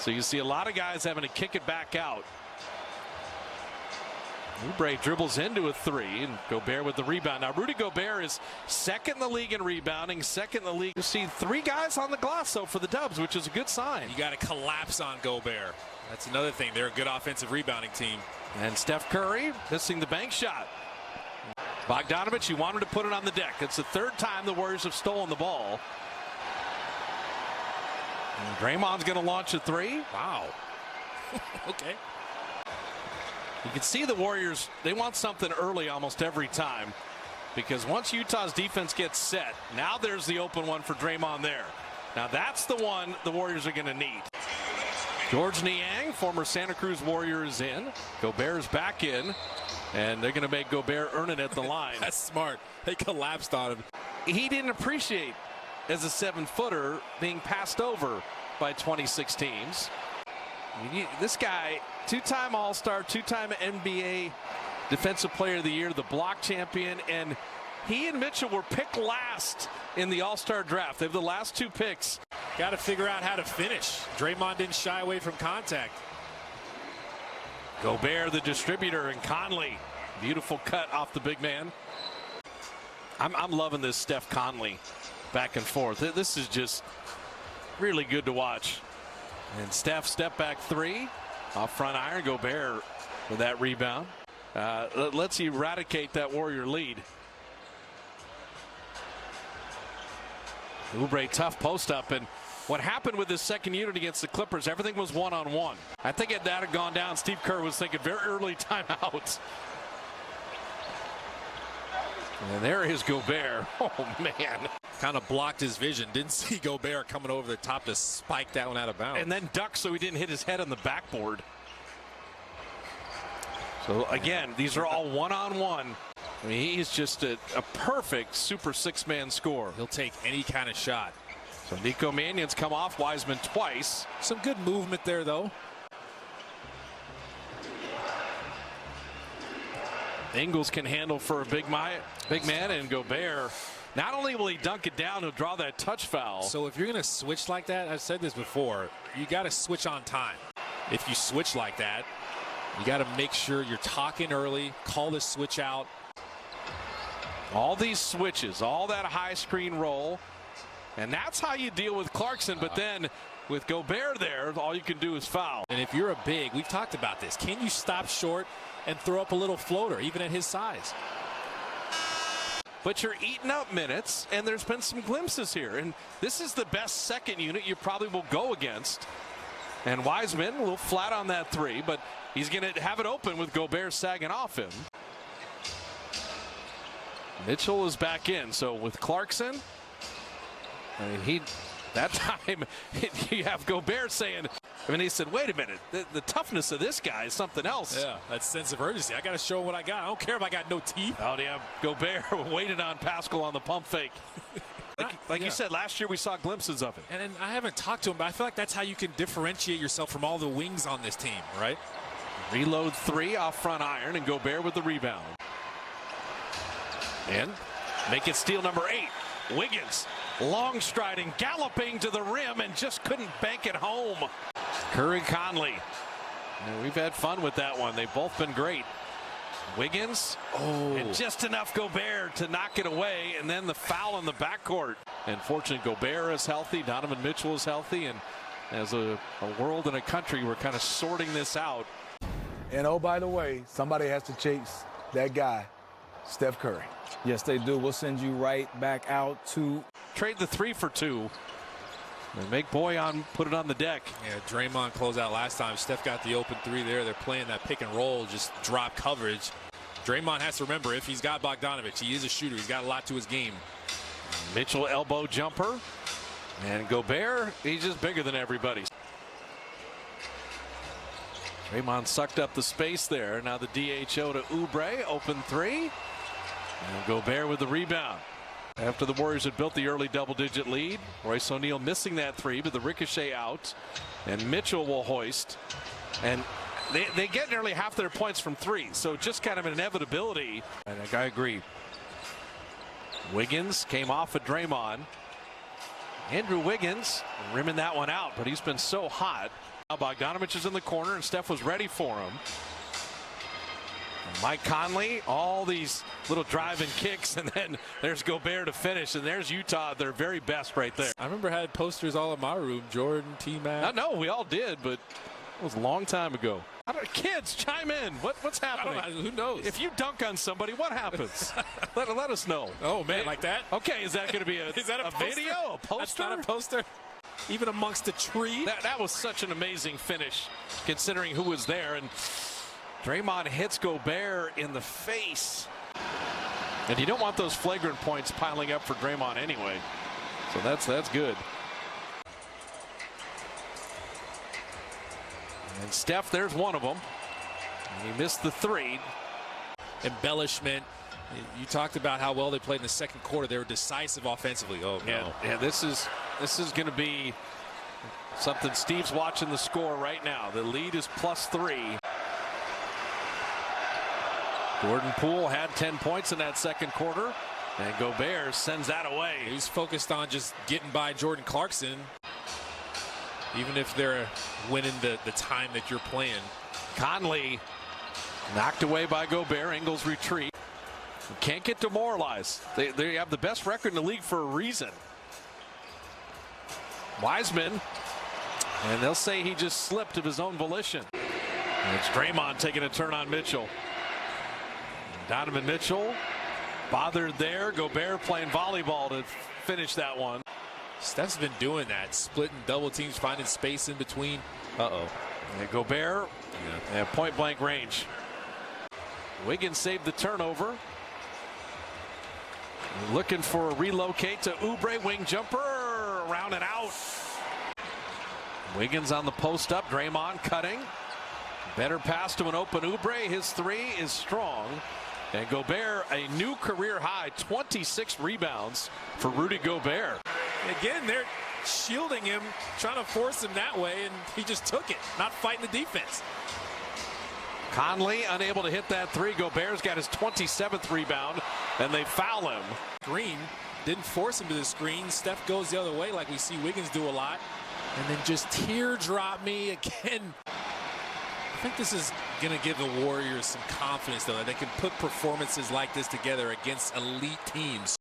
So you see a lot of guys having to kick it back out. Oubre dribbles into a three, and Gobert with the rebound. Now, Rudy Gobert is second in the league in rebounding, second in the league. You see three guys on the glass, though, for the Dubs, which is a good sign. You got to collapse on Gobert. That's another thing. They're a good offensive rebounding team. And Steph Curry missing the bank shot. Bogdanovich, you wanted to put it on the deck. It's the third time the Warriors have stolen the ball. And Draymond's going to launch a three. Wow. Okay. You can see the Warriors, they want something early almost every time, because once Utah's defense gets set, now there's the open one for Draymond there. Now that's the one the Warriors are going to need. George Niang, former Santa Cruz Warrior, is in. Gobert's back in, and they're going to make Gobert earn it at the line. That's smart. They collapsed on him. He didn't appreciate, as a 7-footer, being passed over by 26 teams. This guy, two-time All-Star, two-time NBA Defensive Player of the Year, the block champion, and he and Mitchell were picked last in the All-Star draft. They have the last two picks. Got to figure out how to finish. Draymond didn't shy away from contact. Gobert, the distributor, and Conley. Beautiful cut off the big man. I'm loving this Steph Conley back and forth. This is just really good to watch. And Steph step back three off front iron. Gobert with that rebound. Let's eradicate that Warrior lead. Oubre tough post up, and what happened with this second unit against the Clippers, everything was one-on-one. I think if that had gone down, Steve Kerr was thinking very early timeouts. And there is Gobert. Oh, man. Kind of blocked his vision. Didn't see Gobert coming over the top to spike that one out of bounds. And then ducked so he didn't hit his head on the backboard. So, again, these are all one-on-one. I mean, he's just a perfect super six-man scorer. He'll take any kind of shot. So Nico Mannion's come off Wiseman twice. Some good movement there, though. Ingles can handle for a big man, and Gobert, not only will he dunk it down, he'll draw that touch foul. So if you're going to switch like that, I've said this before, you got to switch on time. If you switch like that, you got to make sure you're talking early, call the switch out. All these switches, all that high screen roll, and that's how you deal with Clarkson. But then with Gobert there, all you can do is foul. And if you're a big, we've talked about this, can you stop short and throw up a little floater, even at his size? But you're eating up minutes, and there's been some glimpses here. And this is the best second unit you probably will go against. And Wiseman a little flat on that three, but he's going to have it open with Gobert sagging off him. Mitchell is back in. So with Clarkson, I mean, that time you have Gobert saying, I mean, he said, wait a minute, the toughness of this guy is something else. Yeah, that sense of urgency. I got to show him what I got. I don't care if I got no teeth. Oh, yeah, Gobert waited on Pascal on the pump fake. Like you said, last year we saw glimpses of it. And I haven't talked to him, but I feel like that's how you can differentiate yourself from all the wings on this team, right? Reload three off front iron, and Gobert with the rebound. And make it steal number 8. Wiggins, long striding, galloping to the rim, and just couldn't bank it home. Curry Conley. And we've had fun with that one. They've both been great. Wiggins, and just enough Gobert to knock it away, and then the foul in the backcourt. And fortunately, Gobert is healthy, Donovan Mitchell is healthy, and as a world and a country, we're kind of sorting this out. And oh, by the way, somebody has to chase that guy, Steph Curry. Yes, they do. We'll send you right back out to trade the 3 for 2. And make Boyan put it on the deck. Yeah, Draymond closed out last time. Steph got the open 3 there. They're playing that pick and roll, just drop coverage. Draymond has to remember, if he's got Bogdanovich, he is a shooter. He's got a lot to his game. Mitchell elbow jumper. And Gobert, he's just bigger than everybody. Draymond sucked up the space there. Now the DHO to Oubre, open 3. And Gobert with the rebound. After the Warriors had built the early double-digit lead, Royce O'Neal missing that 3, but the ricochet out, and Mitchell will hoist. And they get nearly half their points from 3, so just kind of an inevitability. And I agree. Wiggins came off of Draymond. Andrew Wiggins rimming that one out, but he's been so hot. Bogdanovich is in the corner, and Steph was ready for him. Mike Conley, all these little driving kicks, and then there's Gobert to finish, and there's Utah at their very best right there. I remember I had posters all in my room, Jordan, T-Mac. No, we all did, but it was a long time ago. Kids, chime in. What's happening? Who knows? If you dunk on somebody, what happens? let us know. Oh, man, like that? Okay, is that going to be a, is that a video, a poster? That's not a poster. Even amongst the tree. That was such an amazing finish, considering who was there. And Draymond hits Gobert in the face. And you don't want those flagrant points piling up for Draymond anyway. So that's good. And Steph, there's one of them. And he missed the three. Embellishment. You talked about how well they played in the second quarter. They were decisive offensively. Oh, no. Yeah, this is going to be something. Steve's watching the score right now. The lead is +3. Jordan Poole had 10 points in that second quarter, and Gobert sends that away. He's focused on just getting by Jordan Clarkson, even if they're winning the time that you're playing. Conley knocked away by Gobert. Ingles retreat. Can't get demoralized. They have the best record in the league for a reason. Wiseman, and they'll say he just slipped of his own volition. And it's Draymond taking a turn on Mitchell. Donovan Mitchell bothered there. Gobert playing volleyball to finish that one. Steph's been doing that, splitting double teams, finding space in between. And Gobert at point blank range. Wiggins saved the turnover. Looking for a relocate to Oubre, wing jumper, around and out. Wiggins on the post up, Draymond cutting. Better pass to an open Oubre. His three is strong. And Gobert, a new career high, 26 rebounds for Rudy Gobert. Again, they're shielding him, trying to force him that way, and he just took it, not fighting the defense. Conley unable to hit that three. Gobert's got his 27th rebound, and they foul him. Green didn't force him to the screen. Steph goes the other way like we see Wiggins do a lot. And then just teardrop me again. I think this is going to give the Warriors some confidence, though, that they can put performances like this together against elite teams.